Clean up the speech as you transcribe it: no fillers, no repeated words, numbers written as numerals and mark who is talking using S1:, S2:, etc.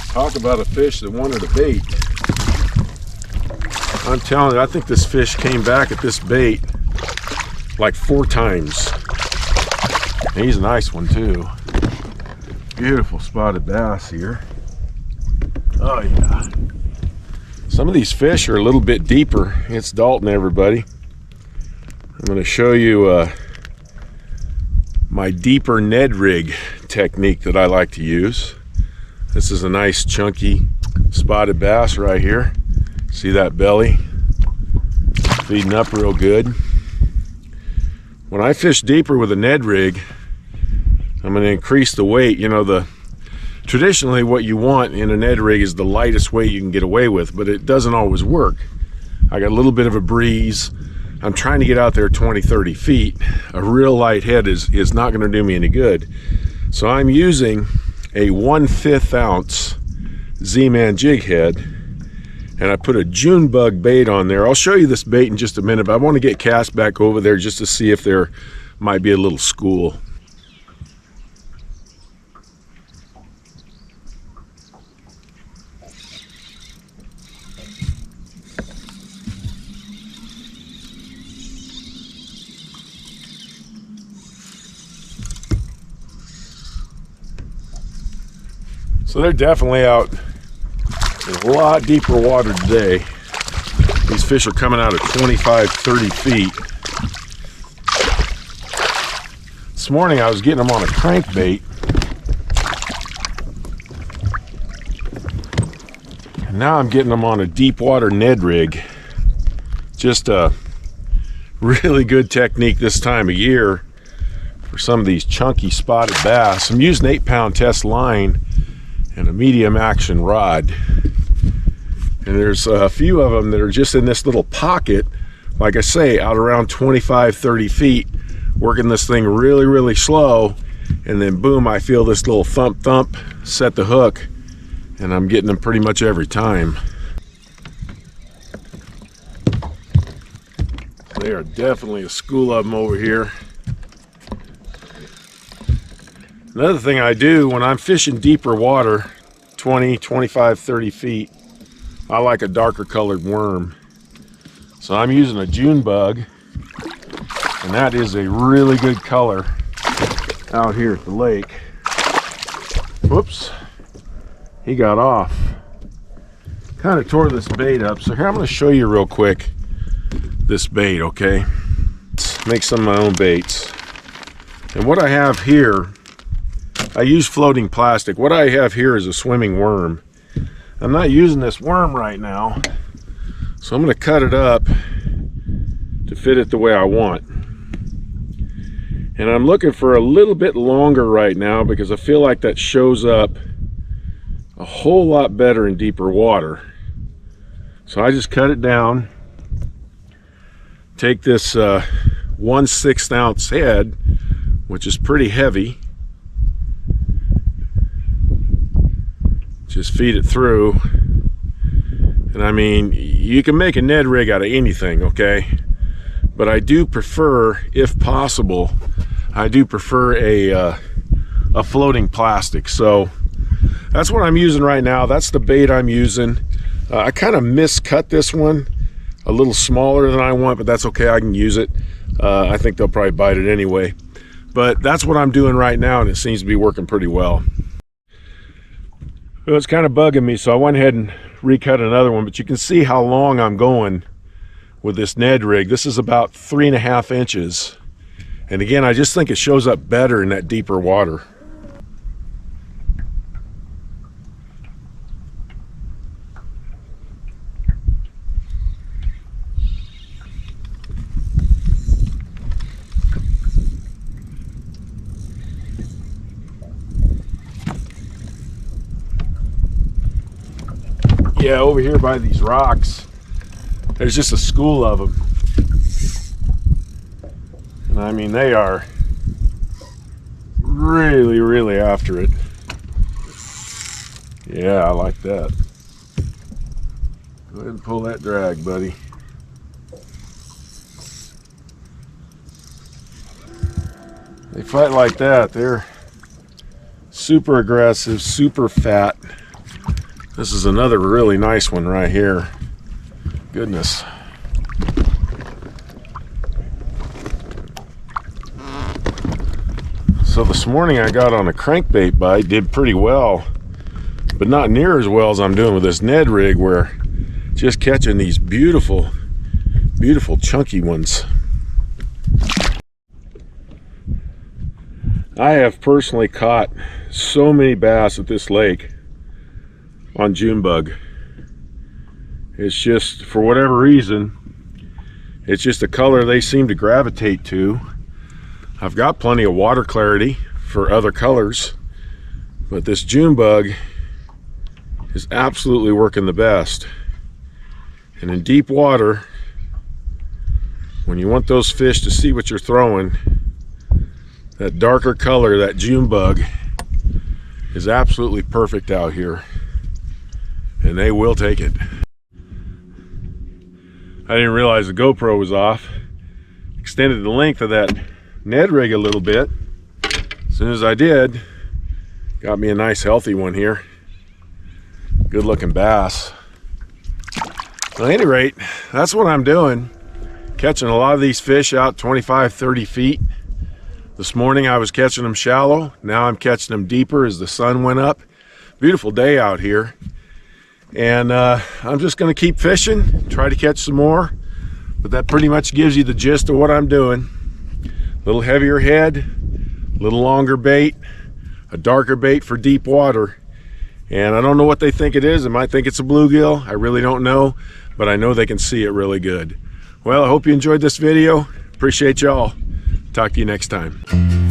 S1: Talk about a fish that wanted a bait. I'm telling you, I think this fish came back at this bait like 4 times. And he's a nice one too. Beautiful spotted bass here. Oh yeah. Some of these fish are a little bit deeper. It's Dalton, everybody. I'm going to show you my deeper Ned Rig technique that I like to use. This is a nice chunky spotted bass right here. See that belly? Feeding up real good. When I fish deeper with a Ned Rig, I'm going to increase the weight. You know, traditionally what you want in a Ned Rig is the lightest weight you can get away with, but it doesn't always work. I got a little bit of a breeze. I'm trying to get out there 20-30 feet. A real light head is not going to do me any good. So I'm using a 1/5 ounce Z-Man jig head, and I put a June bug bait on there. I'll show you this bait in just a minute, but I want to get cast back over there just to see if there might be a little school. So they're definitely out in a lot deeper water today. These fish are coming out at 25-30 feet. This morning I was getting them on a crankbait. And now I'm getting them on a deep water Ned Rig. Just a really good technique this time of year for some of these chunky spotted bass. I'm using 8-pound test line and a medium action rod. And there's a few of them that are just in this little pocket, like I say, out around 25-30 feet, working this thing really, really slow. And then boom, I feel this little thump thump, set the hook, and I'm getting them pretty much every time. They are definitely a school of them over here. Another thing I do when I'm fishing deeper water, 20, 25, 30 feet, I like a darker colored worm. So I'm using a June bug, and that is a really good color out here at the lake. Whoops, he got off. Kind of tore this bait up. So here, I'm going to show you real quick this bait, okay? Let's make some of my own baits. And what I have here, I use floating plastic. What I have here is a swimming worm. I'm not using this worm right now, so I'm going to cut it up to fit it the way I want. And I'm looking for a little bit longer right now because I feel like that shows up a whole lot better in deeper water. So I just cut it down, take this 1/6 ounce head, which is pretty heavy, just feed it through. And I mean, you can make a Ned Rig out of anything, okay? But I do prefer, if possible, I do prefer a floating plastic. So that's what I'm using right now. That's the bait I'm using. I kind of miscut this one a little smaller than I want, but that's okay, I can use it. I think they'll probably bite it anyway. But that's what I'm doing right now, and it seems to be working pretty well. Well, it's kind of bugging me, so I went ahead and recut another one, but you can see how long I'm going with this Ned Rig. This is about 3.5 inches. And again, I just think it shows up better in that deeper water. Yeah, over here by these rocks, there's just a school of them. And I mean, they are really, really after it. Yeah, I like that. Go ahead and pull that drag, buddy. They fight like that. They're Super aggressive, super fat. This is another really nice one right here. Goodness. So this morning I got on a crankbait bite, did pretty well, but not near as well as I'm doing with this Ned Rig, where just catching these beautiful, beautiful chunky ones. I have personally caught so many bass at this lake on June bug. It's just, for whatever reason, it's just a color they seem to gravitate to. I've got plenty of water clarity for other colors, but this June bug is absolutely working the best. And in deep water, when you want those fish to see what you're throwing, that darker color, that June bug, is absolutely perfect out here, and they will take it. I didn't realize the GoPro was off. Extended the length of that Ned Rig a little bit. As soon as I did, got me a nice healthy one here. Good looking bass. At any rate, that's what I'm doing. Catching a lot of these fish out 25, 30 feet. This morning I was catching them shallow. Now I'm catching them deeper as the sun went up. Beautiful day out here. And I'm just gonna keep fishing, try to catch some more. But that pretty much gives you the gist of what I'm doing. A little heavier head, a little longer bait, a darker bait for deep water. And I don't know what they think it is. They might think it's a bluegill. I really don't know, but I know they can see it really good. Well, I hope you enjoyed this video. Appreciate y'all. Talk to you next time.